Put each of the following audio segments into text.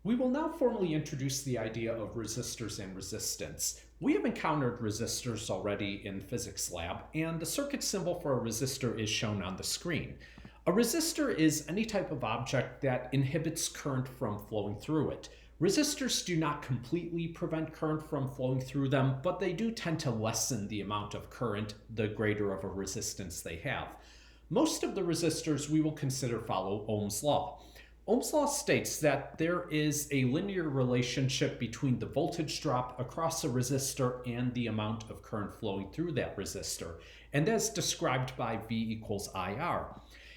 We will now formally introduce the idea of resistors and resistance. We have encountered resistors already in physics lab, and the circuit symbol for a resistor is shown on the screen. A resistor is any type of object that inhibits current from flowing through it. Resistors do not completely prevent current from flowing through them, but they do tend to lessen the amount of current the greater of a resistance they have. Most of the resistors we will consider follow Ohm's law. Ohm's law states that there is a linear relationship between the voltage drop across a resistor and the amount of current flowing through that resistor, and that's described by V equals IR.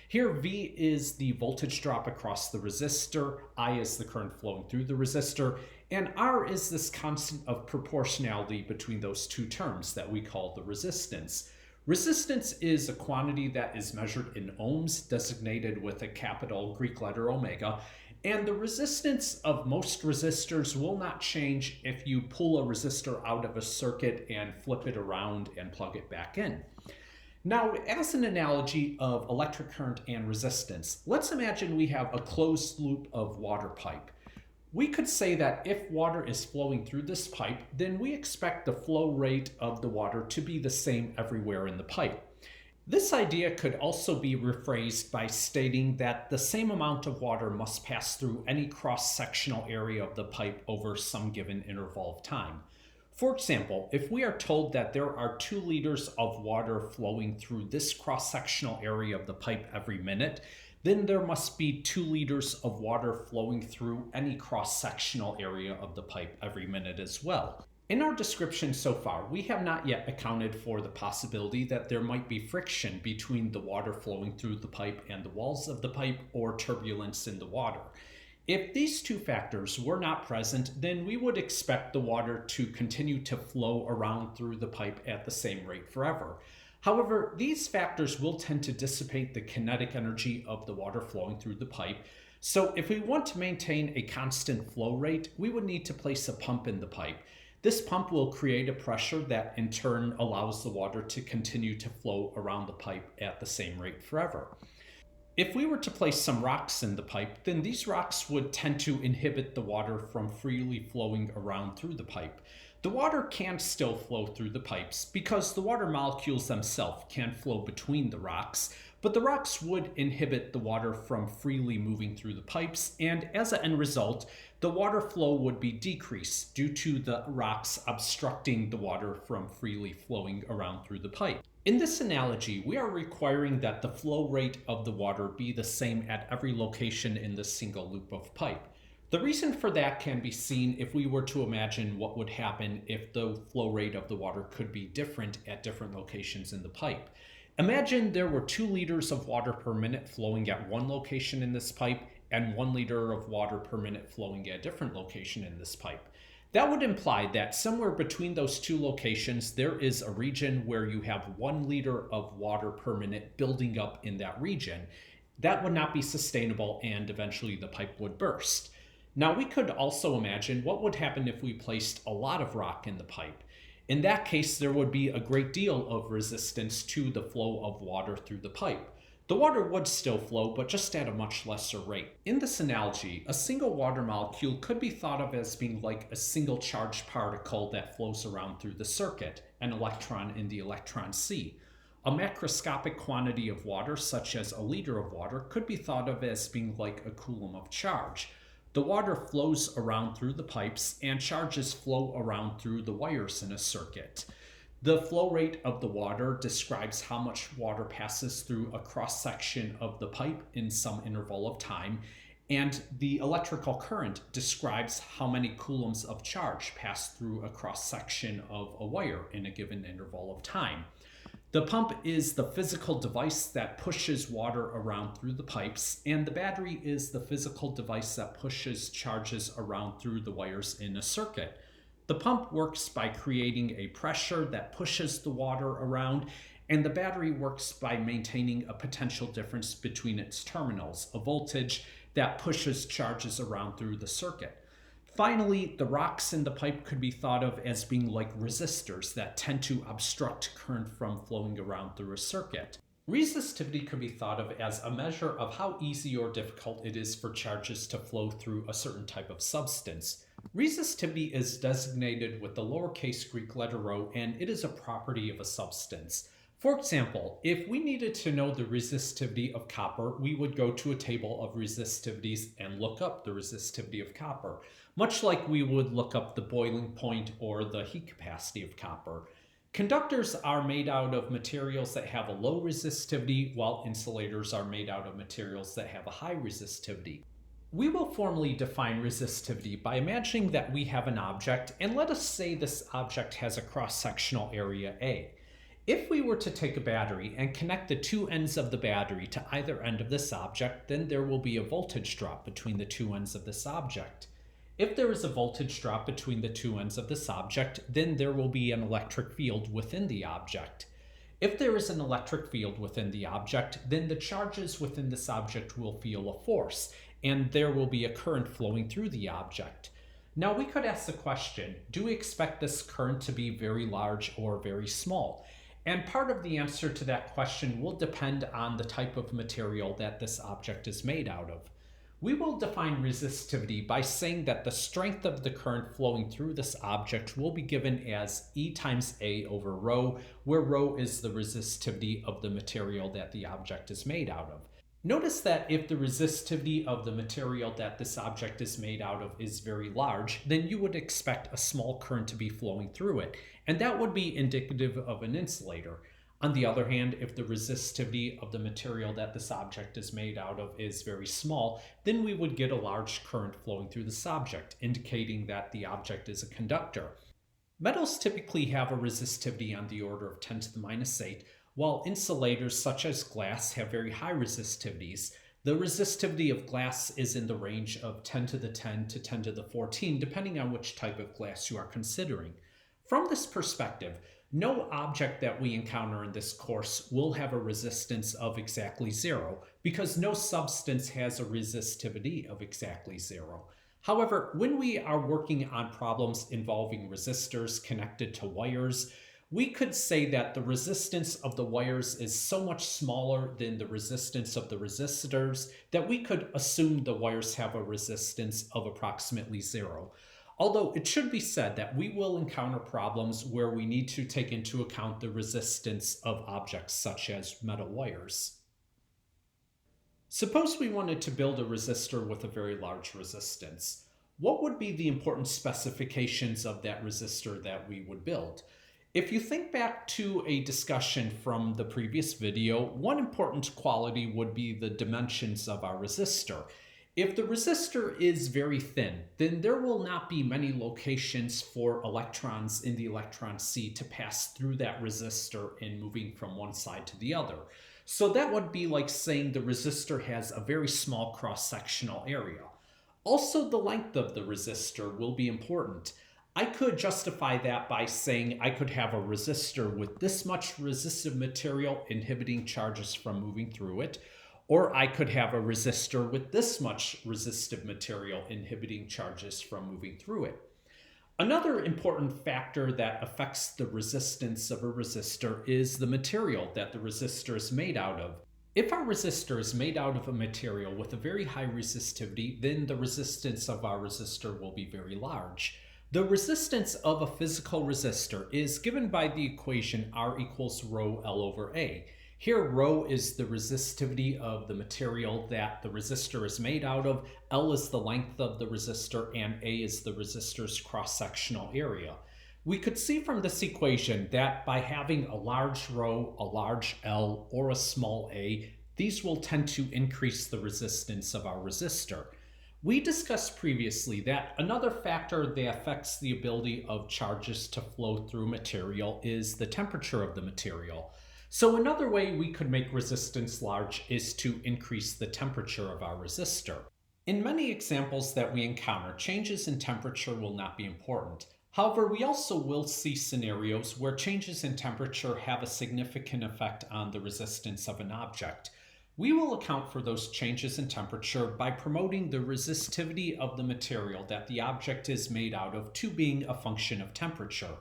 Here, V is the voltage drop across the resistor, I is the current flowing through the resistor, and R is this constant of proportionality between those two terms that we call the resistance. Resistance is a quantity that is measured in ohms, designated with a capital Greek letter omega, and the resistance of most resistors will not change if you pull a resistor out of a circuit and flip it around and plug it back in. Now, as an analogy of electric current and resistance, let's imagine we have a closed loop of water pipe. We could say that if water is flowing through this pipe, then we expect the flow rate of the water to be the same everywhere in the pipe. This idea could also be rephrased by stating that the same amount of water must pass through any cross-sectional area of the pipe over some given interval of time. For example, if we are told that there are 2 liters of water flowing through this cross-sectional area of the pipe every minute, then there must be 2 liters of water flowing through any cross-sectional area of the pipe every minute as well. In our description so far, we have not yet accounted for the possibility that there might be friction between the water flowing through the pipe and the walls of the pipe, or turbulence in the water. If these two factors were not present, then we would expect the water to continue to flow around through the pipe at the same rate forever. However, these factors will tend to dissipate the kinetic energy of the water flowing through the pipe. So if we want to maintain a constant flow rate, we would need to place a pump in the pipe. This pump will create a pressure that in turn allows the water to continue to flow around the pipe at the same rate forever. If we were to place some rocks in the pipe, then these rocks would tend to inhibit the water from freely flowing around through the pipe. The water can still flow through the pipes because the water molecules themselves can flow between the rocks, but the rocks would inhibit the water from freely moving through the pipes, and as an end result, the water flow would be decreased due to the rocks obstructing the water from freely flowing around through the pipe. In this analogy, we are requiring that the flow rate of the water be the same at every location in this single loop of pipe. The reason for that can be seen if we were to imagine what would happen if the flow rate of the water could be different at different locations in the pipe. Imagine there were 2 liters of water per minute flowing at one location in this pipe and 1 liter of water per minute flowing at a different location in this pipe. That would imply that somewhere between those 2 locations, there is a region where you have 1 liter of water per minute building up in that region. That would not be sustainable, and eventually the pipe would burst. Now, we could also imagine what would happen if we placed a lot of rock in the pipe. In that case, there would be a great deal of resistance to the flow of water through the pipe. The water would still flow, but just at a much lesser rate. In this analogy, a single water molecule could be thought of as being like a single charged particle that flows around through the circuit, an electron in the electron sea. A macroscopic quantity of water, such as a liter of water, could be thought of as being like a coulomb of charge. The water flows around through the pipes, and charges flow around through the wires in a circuit. The flow rate of the water describes how much water passes through a cross-section of the pipe in some interval of time, and the electrical current describes how many coulombs of charge pass through a cross-section of a wire in a given interval of time. The pump is the physical device that pushes water around through the pipes, and the battery is the physical device that pushes charges around through the wires in a circuit. The pump works by creating a pressure that pushes the water around, and the battery works by maintaining a potential difference between its terminals, a voltage that pushes charges around through the circuit. Finally, the rocks in the pipe could be thought of as being like resistors that tend to obstruct current from flowing around through a circuit. Resistivity could be thought of as a measure of how easy or difficult it is for charges to flow through a certain type of substance. Resistivity is designated with the lowercase Greek letter ρ, and it is a property of a substance. For example, if we needed to know the resistivity of copper, we would go to a table of resistivities and look up the resistivity of copper, much like we would look up the boiling point or the heat capacity of copper. Conductors are made out of materials that have a low resistivity, while insulators are made out of materials that have a high resistivity. We will formally define resistivity by imagining that we have an object, and let us say this object has a cross-sectional area A. If we were to take a battery and connect the two ends of the battery to either end of this object, then there will be a voltage drop between the two ends of this object. If there is a voltage drop between the two ends of this object, then there will be an electric field within the object. If there is an electric field within the object, then the charges within this object will feel a force, and there will be a current flowing through the object. Now we could ask the question, do we expect this current to be very large or very small? And part of the answer to that question will depend on the type of material that this object is made out of. We will define resistivity by saying that the strength of the current flowing through this object will be given as E times A over rho, where rho is the resistivity of the material that the object is made out of. Notice that if the resistivity of the material that this object is made out of is very large, then you would expect a small current to be flowing through it, and that would be indicative of an insulator. On the other hand, if the resistivity of the material that this object is made out of is very small, then we would get a large current flowing through this object, indicating that the object is a conductor. Metals typically have a resistivity on the order of 10 to the minus 8, while insulators such as glass have very high resistivities. The resistivity of glass is in the range of 10 to the 10 to 10 to the 14, depending on which type of glass you are considering. From this perspective, no object that we encounter in this course will have a resistance of exactly 0, because no substance has a resistivity of exactly 0. However, when we are working on problems involving resistors connected to wires, we could say that the resistance of the wires is so much smaller than the resistance of the resistors that we could assume the wires have a resistance of approximately 0. Although it should be said that we will encounter problems where we need to take into account the resistance of objects such as metal wires. Suppose we wanted to build a resistor with a very large resistance. What would be the important specifications of that resistor that we would build? If you think back to a discussion from the previous video, one important quality would be the dimensions of our resistor. If the resistor is very thin, then there will not be many locations for electrons in the electron sea to pass through that resistor in moving from one side to the other. So that would be like saying the resistor has a very small cross-sectional area. Also, the length of the resistor will be important. I could justify that by saying I could have a resistor with this much resistive material inhibiting charges from moving through it, or I could have a resistor with this much resistive material inhibiting charges from moving through it. Another important factor that affects the resistance of a resistor is the material that the resistor is made out of. If our resistor is made out of a material with a very high resistivity, then the resistance of our resistor will be very large. The resistance of a physical resistor is given by the equation R equals rho L over A. Here, rho is the resistivity of the material that the resistor is made out of, L is the length of the resistor, and A is the resistor's cross-sectional area. We could see from this equation that by having a large rho, a large L, or a small a, these will tend to increase the resistance of our resistor. We discussed previously that another factor that affects the ability of charges to flow through material is the temperature of the material. So another way we could make resistance large is to increase the temperature of our resistor. In many examples that we encounter, changes in temperature will not be important. However, we also will see scenarios where changes in temperature have a significant effect on the resistance of an object. We will account for those changes in temperature by promoting the resistivity of the material that the object is made out of to being a function of temperature.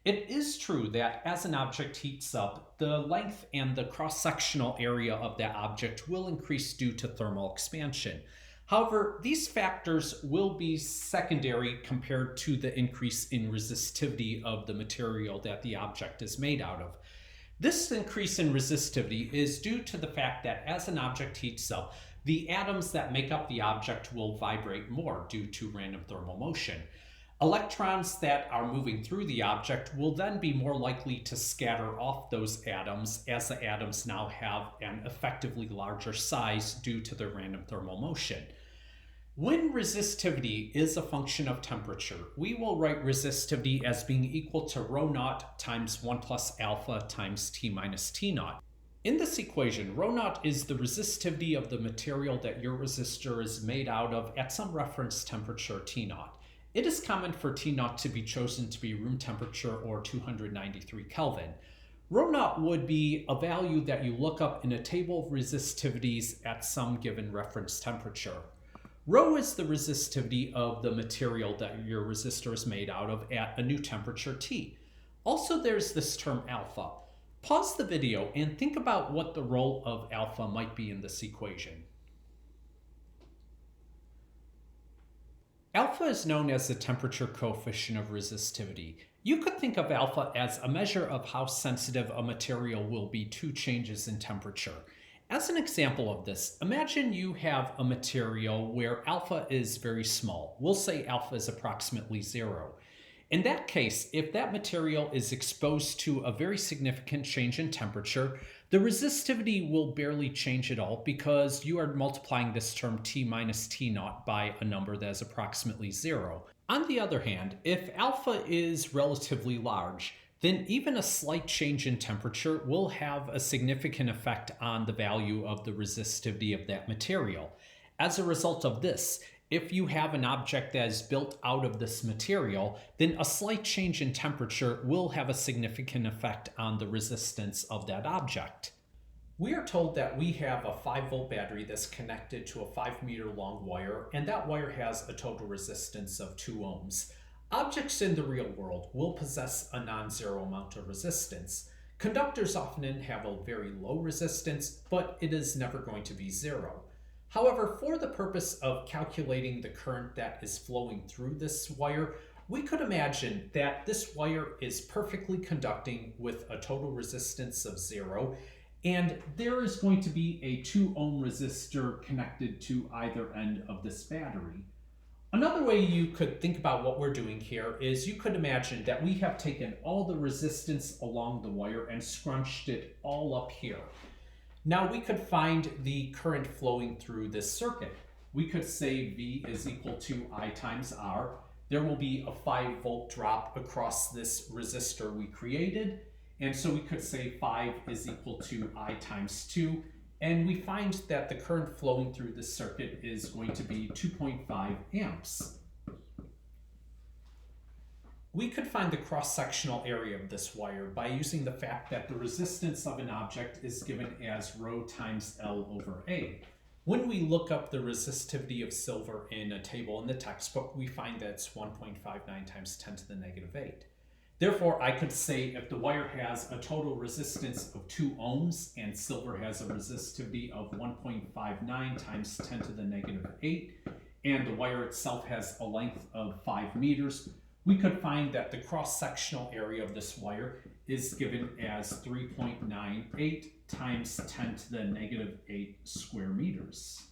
It is true that as an object heats up, the length and the cross-sectional area of that object will increase due to thermal expansion. However, these factors will be secondary compared to the increase in resistivity of the material that the object is made out of. This increase in resistivity is due to the fact that as an object heats up, the atoms that make up the object will vibrate more due to random thermal motion. Electrons that are moving through the object will then be more likely to scatter off those atoms, as the atoms now have an effectively larger size due to their random thermal motion. When resistivity is a function of temperature, we will write resistivity as being equal to rho naught times 1 plus alpha times T minus T naught. In this equation, rho naught is the resistivity of the material that your resistor is made out of at some reference temperature T naught. It is common for T naught to be chosen to be room temperature or 293 Kelvin. Rho naught would be a value that you look up in a table of resistivities at some given reference temperature. Rho is the resistivity of the material that your resistor is made out of at a new temperature T. Also, there's this term alpha. Pause the video and think about what the role of alpha might be in this equation. Alpha is known as the temperature coefficient of resistivity. You could think of alpha as a measure of how sensitive a material will be to changes in temperature. As an example of this, imagine you have a material where alpha is very small. We'll say alpha is approximately 0. In that case, if that material is exposed to a very significant change in temperature, the resistivity will barely change at all because you are multiplying this term T minus T naught by a number that is approximately 0. On the other hand, if alpha is relatively large, then even a slight change in temperature will have a significant effect on the value of the resistivity of that material. As a result of this, if you have an object that is built out of this material, then a slight change in temperature will have a significant effect on the resistance of that object. We are told that we have a 5-volt battery that's connected to a 5-meter long wire, and that wire has a total resistance of 2 ohms. Objects in the real world will possess a non-zero amount of resistance. Conductors often have a very low resistance, but it is never going to be 0. However, for the purpose of calculating the current that is flowing through this wire, we could imagine that this wire is perfectly conducting with a total resistance of 0, and there is going to be a 2 ohm resistor connected to either end of this battery. Another way you could think about what we're doing here is you could imagine that we have taken all the resistance along the wire and scrunched it all up here. Now we could find the current flowing through this circuit. We could say V is equal to I times R. There will be a 5-volt drop across this resistor we created. And so we could say 5 is equal to I times 2. And we find that the current flowing through this circuit is going to be 2.5 amps. We could find the cross-sectional area of this wire by using the fact that the resistance of an object is given as rho times L over A. When we look up the resistivity of silver in a table in the textbook, we find that it's 1.59 times 10 to the negative 8. Therefore, I could say if the wire has a total resistance of 2 ohms and silver has a resistivity of 1.59 times 10 to the negative 8, and the wire itself has a length of 5 meters, we could find that the cross-sectional area of this wire is given as 3.98 times 10 to the negative 8 square meters.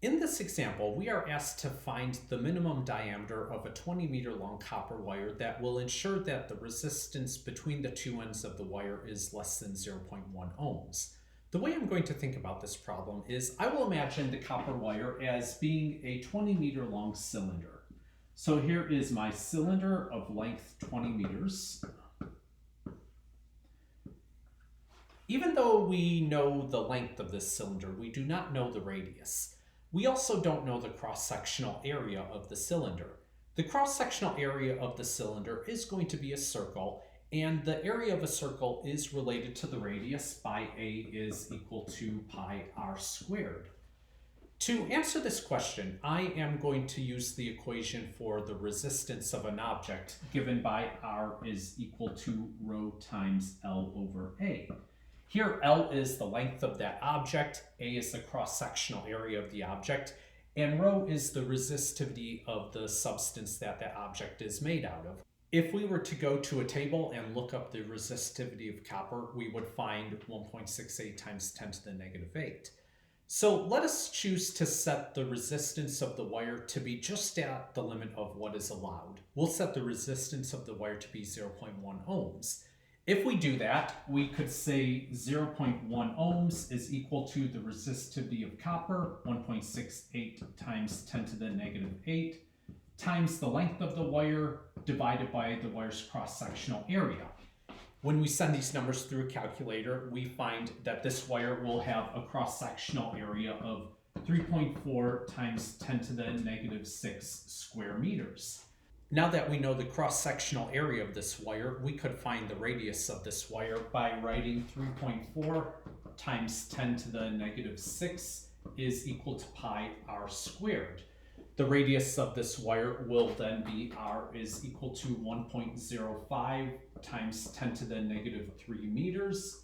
In this example, we are asked to find the minimum diameter of a 20-meter long copper wire that will ensure that the resistance between the two ends of the wire is less than 0.1 ohms. The way I'm going to think about this problem is I will imagine the copper wire as being a 20-meter long cylinder. So here is my cylinder of length 20 meters. Even though we know the length of this cylinder, we do not know the radius. We also don't know the cross-sectional area of the cylinder. The cross-sectional area of the cylinder is going to be a circle, and the area of a circle is related to the radius by A is equal to pi r squared. To answer this question, I am going to use the equation for the resistance of an object given by R is equal to rho times L over A. Here, L is the length of that object, A is the cross-sectional area of the object, and rho is the resistivity of the substance that that object is made out of. If we were to go to a table and look up the resistivity of copper, we would find 1.68 times 10 to the negative 8. So let us choose to set the resistance of the wire to be just at the limit of what is allowed. We'll set the resistance of the wire to be 0.1 ohms. If we do that, we could say 0.1 ohms is equal to the resistivity of copper, 1.68 times 10 to the negative 8, times the length of the wire divided by the wire's cross-sectional area. When we send these numbers through a calculator, we find that this wire will have a cross-sectional area of 3.4 times 10 to the negative 6 square meters. Now that we know the cross-sectional area of this wire, we could find the radius of this wire by writing 3.4 times 10 to the negative 6 is equal to pi r squared. The radius of this wire will then be r is equal to 1.05 times 10 to the negative 3 meters.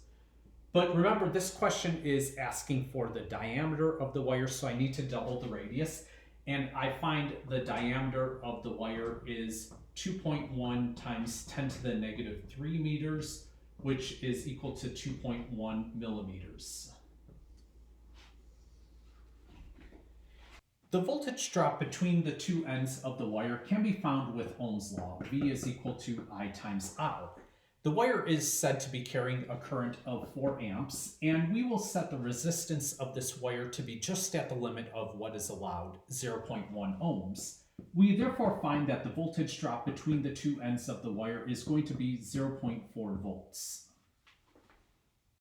But remember, this question is asking for the diameter of the wire, so I need to double the radius. And I find the diameter of the wire is 2.1 times 10 to the negative 3 meters, which is equal to 2.1 millimeters. The voltage drop between the two ends of the wire can be found with Ohm's law. V is equal to I times R. The wire is said to be carrying a current of 4 amps, and we will set the resistance of this wire to be just at the limit of what is allowed, 0.1 ohms. We therefore find that the voltage drop between the two ends of the wire is going to be 0.4 volts.